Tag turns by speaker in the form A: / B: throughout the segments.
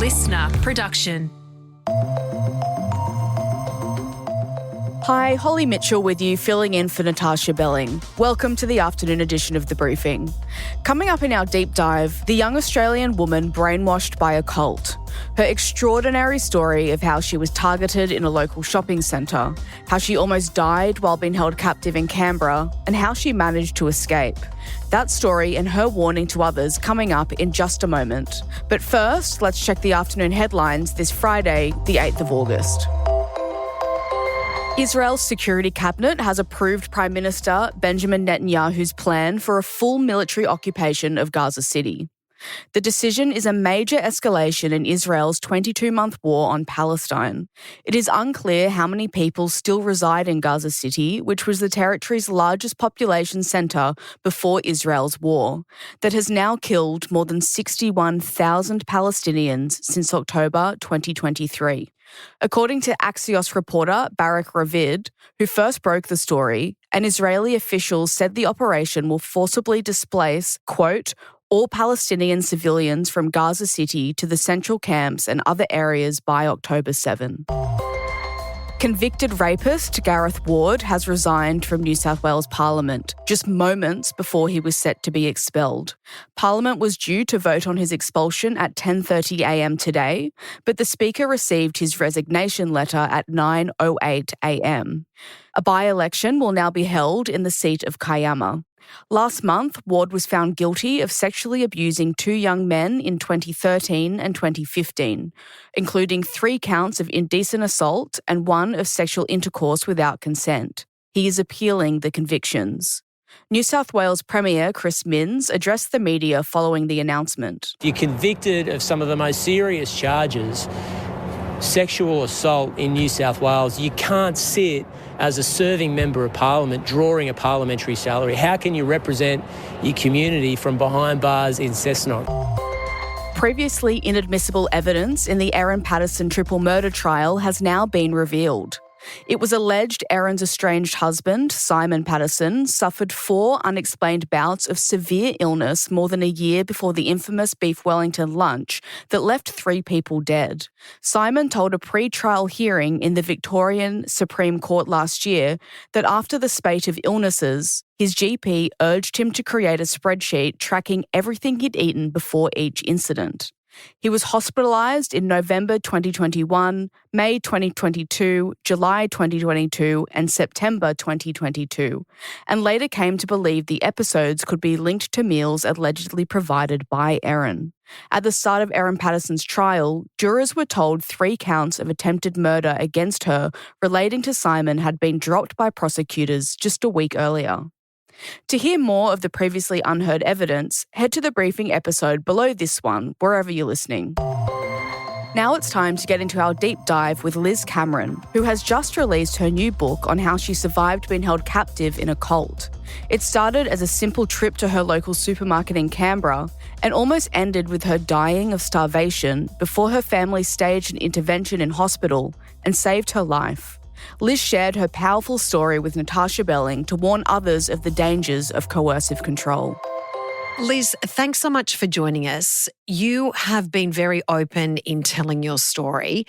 A: listener production.
B: Hi, Holly Mitchell with you, filling in for Natarsha Belling. Welcome to the afternoon edition of The Briefing. Coming up in our deep dive, the young Australian woman brainwashed by a cult. Her extraordinary story of how she was targeted in a local shopping centre, how she almost died while being held captive in Canberra, and how she managed to escape. That story and her warning to others coming up in just a moment. But first, let's check the afternoon headlines this Friday, the 8th of August. Israel's security cabinet has approved Prime Minister Benjamin Netanyahu's plan for a full military occupation of Gaza City. The decision is a major escalation in Israel's 22-month war on Palestine. It is unclear how many people still reside in Gaza City, which was the territory's largest population centre before Israel's war, that has now killed more than 61,000 Palestinians since October 2023. According to Axios reporter Gareth Ward, who first broke the story, an Israeli official said the operation will forcibly displace, quote, all Palestinian civilians from Gaza City to the central camps and other areas by October 7. Convicted rapist Gareth Ward has resigned from New South Wales Parliament just moments before he was set to be expelled. Parliament was due to vote on his expulsion at 10:30am today, but the Speaker received his resignation letter at 9:08am. A by-election will now be held in the seat of Kiama. Last month, Ward was found guilty of sexually abusing two young men in 2013 and 2015, including 3 counts of indecent assault and 1 of sexual intercourse without consent. He is appealing the convictions. New South Wales Premier Chris Minns addressed the media following the announcement.
C: You're convicted of some of the most serious charges, sexual assault in New South Wales. You can't sit as a serving member of Parliament drawing a parliamentary salary. How can you represent your community from behind bars in Cessnock?
B: Previously inadmissible evidence in the Erin Patterson triple murder trial has now been revealed. It was alleged Erin's estranged husband, Simon Patterson, suffered 4 unexplained bouts of severe illness more than a year before the infamous Beef Wellington lunch that left 3 people dead. Simon told a pre-trial hearing in the Victorian Supreme Court last year that after the spate of illnesses, his GP urged him to create a spreadsheet tracking everything he'd eaten before each incident. He was hospitalised in November 2021, May 2022, July 2022 and September 2022, and later came to believe the episodes could be linked to meals allegedly provided by Erin. At the start of Erin Patterson's trial, jurors were told 3 counts of attempted murder against her relating to Simon had been dropped by prosecutors just a week earlier. To hear more of the previously unheard evidence, head to the briefing episode below this one, wherever you're listening. Now it's time to get into our deep dive with Liz Cameron, who has just released her new book on how she survived being held captive in a cult. It started as a simple trip to her local supermarket in Canberra and almost ended with her dying of starvation before her family staged an intervention in hospital and saved her life. Liz shared her powerful story with Natarsha Belling to warn others of the dangers of coercive control.
D: Liz, thanks so much for joining us. You have been very open in telling your story.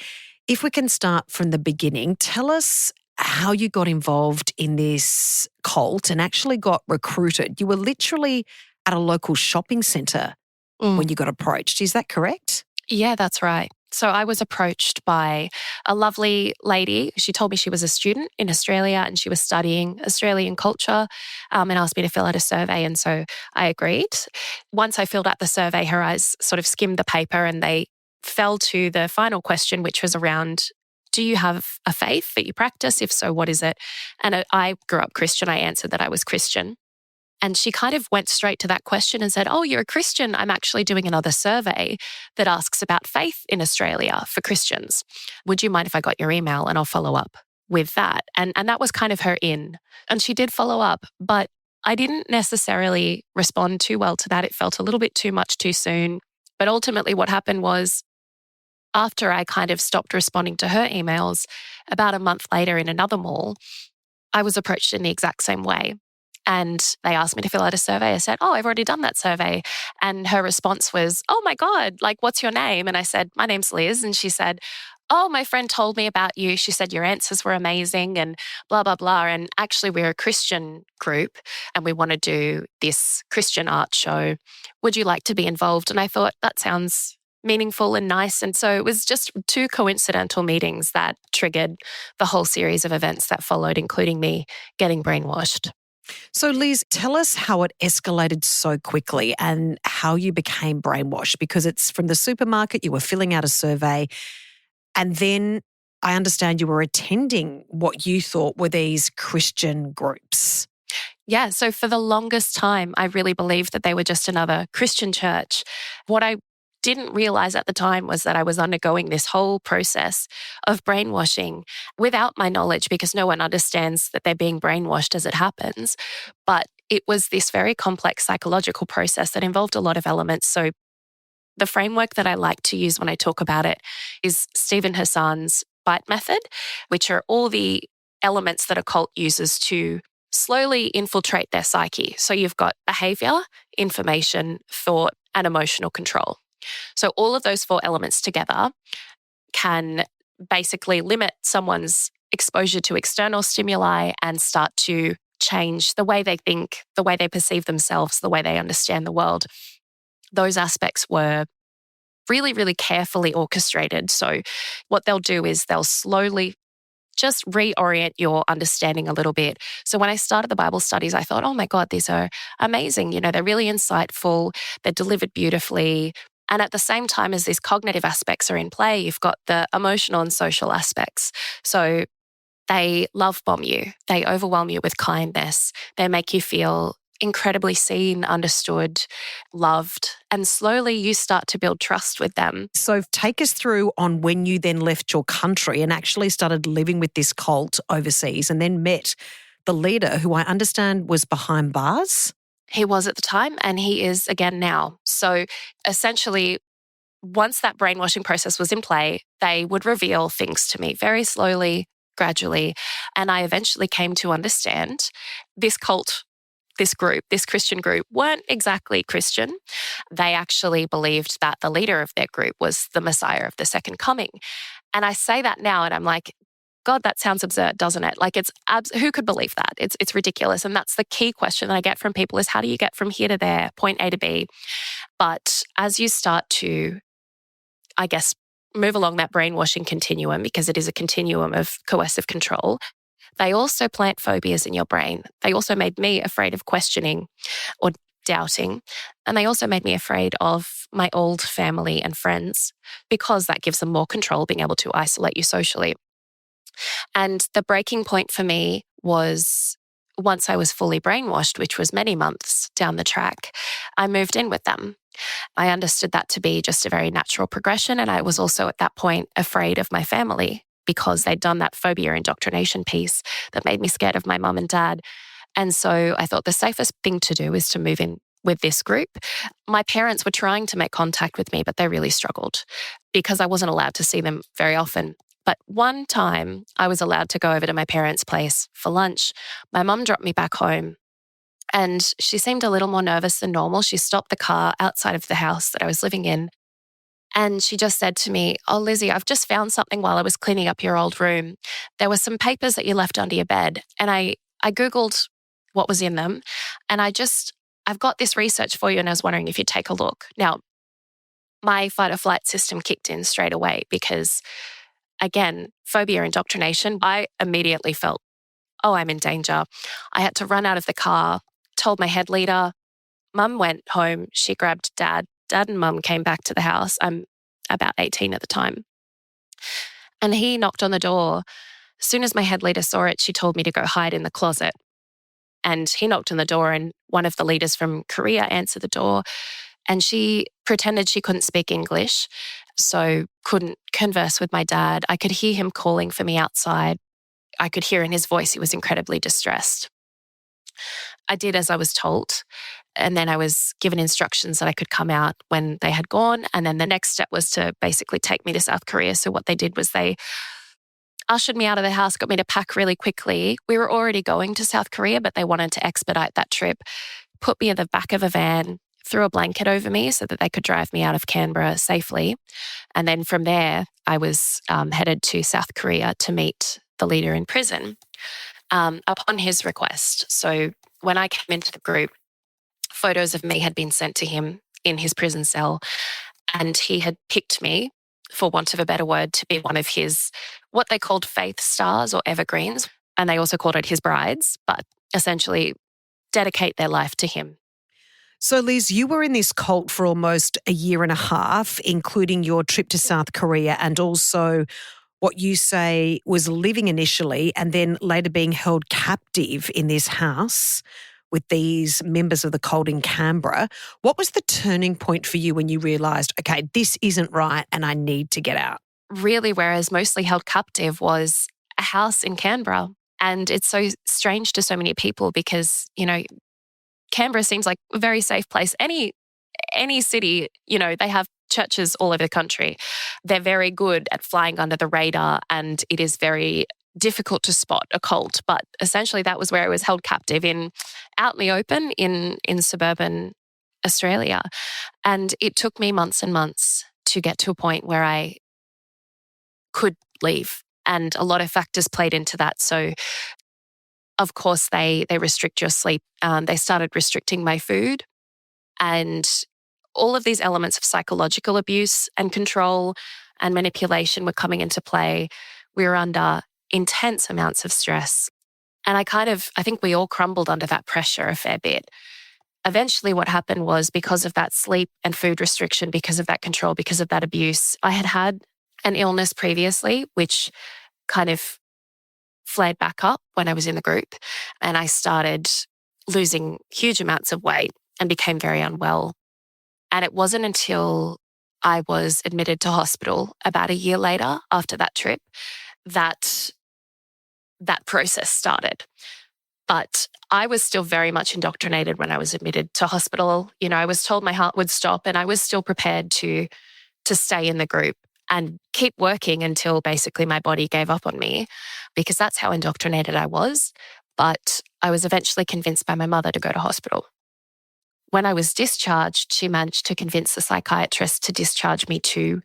D: If we can start from the beginning, tell us how you got involved in this cult and actually got recruited. You were literally at a local shopping centre when you got approached. Is that correct?
E: Yeah, that's right. So I was approached by a lovely lady. She told me she was a student in Australia and she was studying Australian culture and asked me to fill out a survey. And so I agreed. Once I filled out the survey, her eyes sort of skimmed the paper and they fell to the final question, which was around, do you have a faith that you practice? If so, what is it? And I grew up Christian. I answered that I was Christian. And she kind of went straight to that question and said, oh, you're a Christian. I'm actually doing another survey that asks about faith in Australia for Christians. Would you mind if I got your email and I'll follow up with that? And that was kind of her in. And she did follow up, but I didn't necessarily respond too well to that. It felt a little bit too much too soon. But ultimately what happened was after I kind of stopped responding to her emails, about a month later in another mall, I was approached in the exact same way. And they asked me to fill out a survey. I said, I've already done that survey. And her response was, oh my God, like, what's your name? And I said, my name's Liz. And she said, my friend told me about you. She said your answers were amazing and blah, blah, blah. And actually, we're a Christian group and we want to do this Christian art show. Would you like to be involved? And I thought, that sounds meaningful and nice. And so it was just 2 coincidental meetings that triggered the whole series of events that followed, including me getting brainwashed.
D: So, Liz, tell us how it escalated so quickly and how you became brainwashed, because it's from the supermarket, you were filling out a survey, and then I understand you were attending what you thought were these Christian groups.
E: Yeah, so for the longest time, I really believed that they were just another Christian church. What I didn't realize at the time was that I was undergoing this whole process of brainwashing without my knowledge, because no one understands that they're being brainwashed as it happens. But it was this very complex psychological process that involved a lot of elements. So the framework that I like to use when I talk about it is Stephen Hassan's BITE method, which are all the elements that a cult uses to slowly infiltrate their psyche. So you've got behavior, information, thought, and emotional control. So all of those 4 elements together can basically limit someone's exposure to external stimuli and start to change the way they think, the way they perceive themselves, the way they understand the world. Those aspects were really, really carefully orchestrated. So what they'll do is they'll slowly just reorient your understanding a little bit. So when I started the Bible studies, I thought, oh my God, these are amazing. They're really insightful. They're delivered beautifully. And at the same time as these cognitive aspects are in play, you've got the emotional and social aspects. So they love bomb you. They overwhelm you with kindness. They make you feel incredibly seen, understood, loved, and slowly you start to build trust with them.
D: So take us through on when you then left your country and actually started living with this cult overseas and then met the leader, who I understand was behind bars.
E: He was at the time and he is again now. So essentially, once that brainwashing process was in play, they would reveal things to me very slowly, gradually. And I eventually came to understand this cult, this group, this Christian group, weren't exactly Christian. They actually believed that the leader of their group was the Messiah of the second coming. And I say that now and I'm like, God, that sounds absurd, doesn't it? Like who could believe that? It's ridiculous. And that's the key question that I get from people is how do you get from here to there, point A to B? But as you start to, I guess, move along that brainwashing continuum, because it is a continuum of coercive control, they also plant phobias in your brain. They also made me afraid of questioning or doubting. And they also made me afraid of my old family and friends, because that gives them more control, being able to isolate you socially. And the breaking point for me was once I was fully brainwashed, which was many months down the track, I moved in with them. I understood that to be just a very natural progression. And I was also at that point afraid of my family because they'd done that phobia indoctrination piece that made me scared of my mum and dad. And so I thought the safest thing to do is to move in with this group. My parents were trying to make contact with me, but they really struggled because I wasn't allowed to see them very often. But one time I was allowed to go over to my parents' place for lunch. My mum dropped me back home and she seemed a little more nervous than normal. She stopped the car outside of the house that I was living in. And she just said to me, oh, Lizzie, I've just found something while I was cleaning up your old room. There were some papers that you left under your bed. And I Googled what was in them. And I've got this research for you and I was wondering if you'd take a look. Now, my fight or flight system kicked in straight away because, again, phobia indoctrination, I immediately felt, oh, I'm in danger. I had to run out of the car, told my head leader. Mum went home. She grabbed Dad. Dad and Mum came back to the house. I'm about 18 at the time. And he knocked on the door. As soon as my head leader saw it, she told me to go hide in the closet. And he knocked on the door and one of the leaders from Korea answered the door. And she pretended she couldn't speak English, so couldn't converse with my dad. I could hear him calling for me outside. I could hear in his voice he was incredibly distressed. I did as I was told, and then I was given instructions that I could come out when they had gone, and then the next step was to basically take me to South Korea. So what they did was they ushered me out of the house, got me to pack really quickly. We were already going to South Korea, but they wanted to expedite that trip, put me in the back of a van, threw a blanket over me so that they could drive me out of Canberra safely. And then from there, I was headed to South Korea to meet the leader in prison upon his request. So when I came into the group, photos of me had been sent to him in his prison cell, and he had picked me, for want of a better word, to be one of his, what they called faith stars or evergreens. And they also called it his brides, but essentially dedicate their life to him.
D: So, Liz, you were in this cult for almost a year and a half, including your trip to South Korea and also what you say was living initially and then later being held captive in this house with these members of the cult in Canberra. What was the turning point for you when you realised, okay, this isn't right and I need to get out?
E: Really, where I was mostly held captive was a house in Canberra. And it's so strange to so many people because, Canberra seems like a very safe place. Any city, they have churches all over the country. They're very good at flying under the radar, and it is very difficult to spot a cult. But essentially that was where I was held captive out in the open in suburban Australia. And it took me months and months to get to a point where I could leave. And a lot of factors played into that. So of course, they restrict your sleep. They started restricting my food, and all of these elements of psychological abuse and control and manipulation were coming into play. We were under intense amounts of stress. And I think we all crumbled under that pressure a fair bit. Eventually what happened was, because of that sleep and food restriction, because of that control, because of that abuse, I had an illness previously, which kind of flared back up when I was in the group, and I started losing huge amounts of weight and became very unwell. And it wasn't until I was admitted to hospital about a year later after that trip that process started. But I was still very much indoctrinated when I was admitted to hospital. I was told my heart would stop, and I was still prepared to stay in the group and keep working until basically my body gave up on me, because that's how indoctrinated I was. But I was eventually convinced by my mother to go to hospital. When I was discharged, she managed to convince the psychiatrist to discharge me to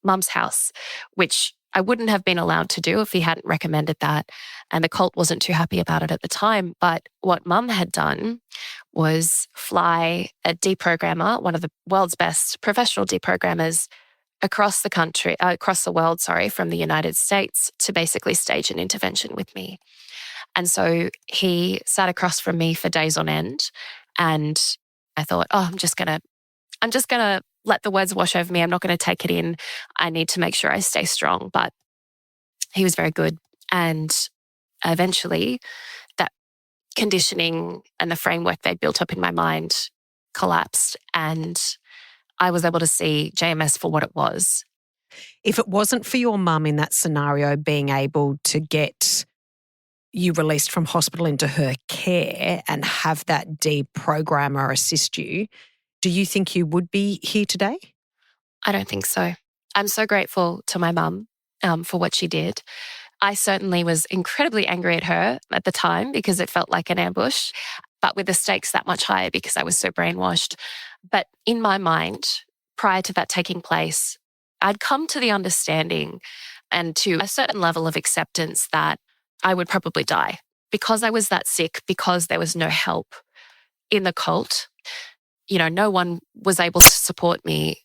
E: Mum's house, which I wouldn't have been allowed to do if he hadn't recommended that. And the cult wasn't too happy about it at the time. But what Mum had done was fly a deprogrammer, one of the world's best professional deprogrammers, across the world, from the United States, to basically stage an intervention with me. And so he sat across from me for days on end, and I thought, I'm just gonna let the words wash over me. I'm not going to take it in. I need to make sure I stay strong. But he was very good, and eventually that conditioning and the framework they built up in my mind collapsed, and I was able to see JMS for what it was.
D: If it wasn't for your mum in that scenario being able to get you released from hospital into her care and have that deprogrammer assist you, do you think you would be here today?
E: I don't think so. I'm so grateful to my mum for what she did. I certainly was incredibly angry at her at the time because it felt like an ambush, but with the stakes that much higher because I was so brainwashed. But in my mind, prior to that taking place, I'd come to the understanding and to a certain level of acceptance that I would probably die because I was that sick, because there was no help in the cult. No one was able to support me.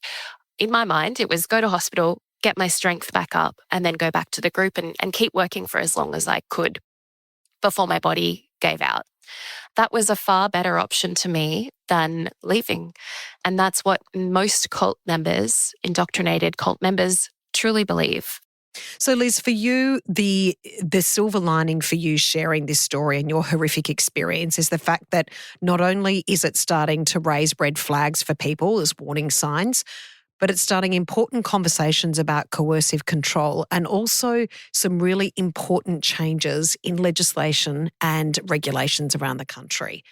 E: In my mind, it was go to hospital, get my strength back up, and then go back to the group and keep working for as long as I could before my body gave out. That was a far better option to me than leaving. And that's what most cult members, indoctrinated cult members, truly believe.
D: So, Liz, for you, the silver lining for you sharing this story and your horrific experience is the fact that not only is it starting to raise red flags for people as warning signs, but it's starting important conversations about coercive control and also some really important changes in legislation and regulations around the country.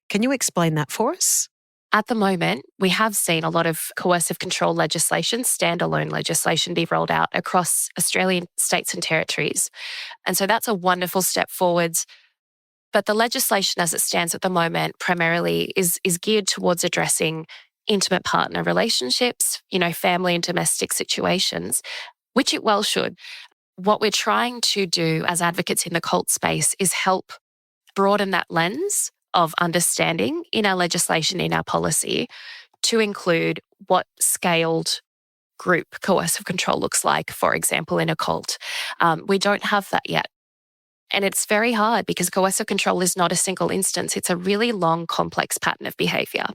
D: Can you explain that for us?
E: At the moment, we have seen a lot of coercive control legislation, standalone legislation be rolled out across Australian states and territories. And so that's a wonderful step forwards. But the legislation as it stands at the moment primarily is geared towards addressing intimate partner relationships, family and domestic situations, which it well should. What we're trying to do as advocates in the cult space is help broaden that lens of understanding in our legislation, in our policy, to include what scaled group coercive control looks like, for example, in a cult. We don't have that yet. And it's very hard because coercive control is not a single instance. It's a really long, complex pattern of behaviour.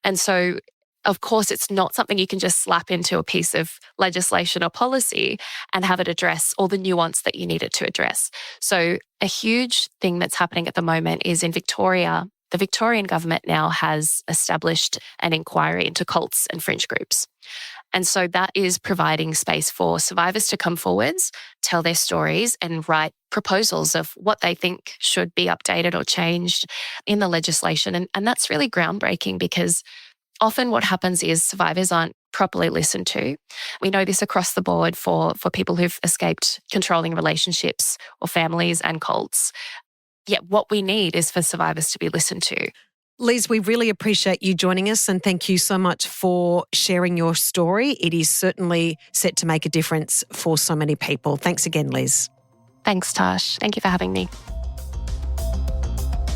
E: And so, of course, it's not something you can just slap into a piece of legislation or policy and have it address all the nuance that you need it to address. So a huge thing that's happening at the moment is in Victoria, the Victorian government now has established an inquiry into cults and fringe groups. And so that is providing space for survivors to come forwards, tell their stories and write proposals of what they think should be updated or changed in the legislation. And that's really groundbreaking because often what happens is survivors aren't properly listened to. We know this across the board for people who've escaped controlling relationships or families and cults. Yet what we need is for survivors to be listened to.
D: Liz, we really appreciate you joining us and thank you so much for sharing your story. It is certainly set to make a difference for so many people. Thanks again, Liz.
E: Thanks, Tash. Thank you for having me.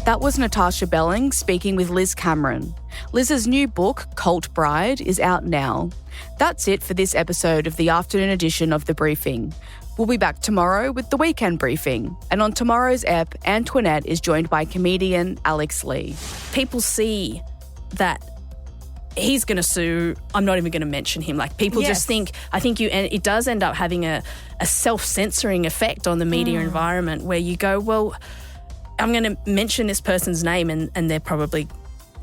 B: That was Natarsha Belling speaking with Liz Cameron. Liz's new book, Cult Bride, is out now. That's it for this episode of the afternoon edition of The Briefing. We'll be back tomorrow with the weekend briefing. And on tomorrow's ep, Antoinette is joined by comedian Alex Lee.
A: People see that he's going to sue, I'm not even going to mention him. Like, people just think, and it does end up having a self-censoring effect on the media environment where you go, well, I'm going to mention this person's name and they're probably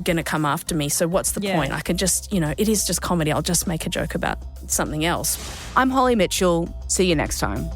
A: going to come after me. So what's the point? I could just, it is just comedy. I'll just make a joke about something else.
B: I'm Holly Mitchell. See you next time.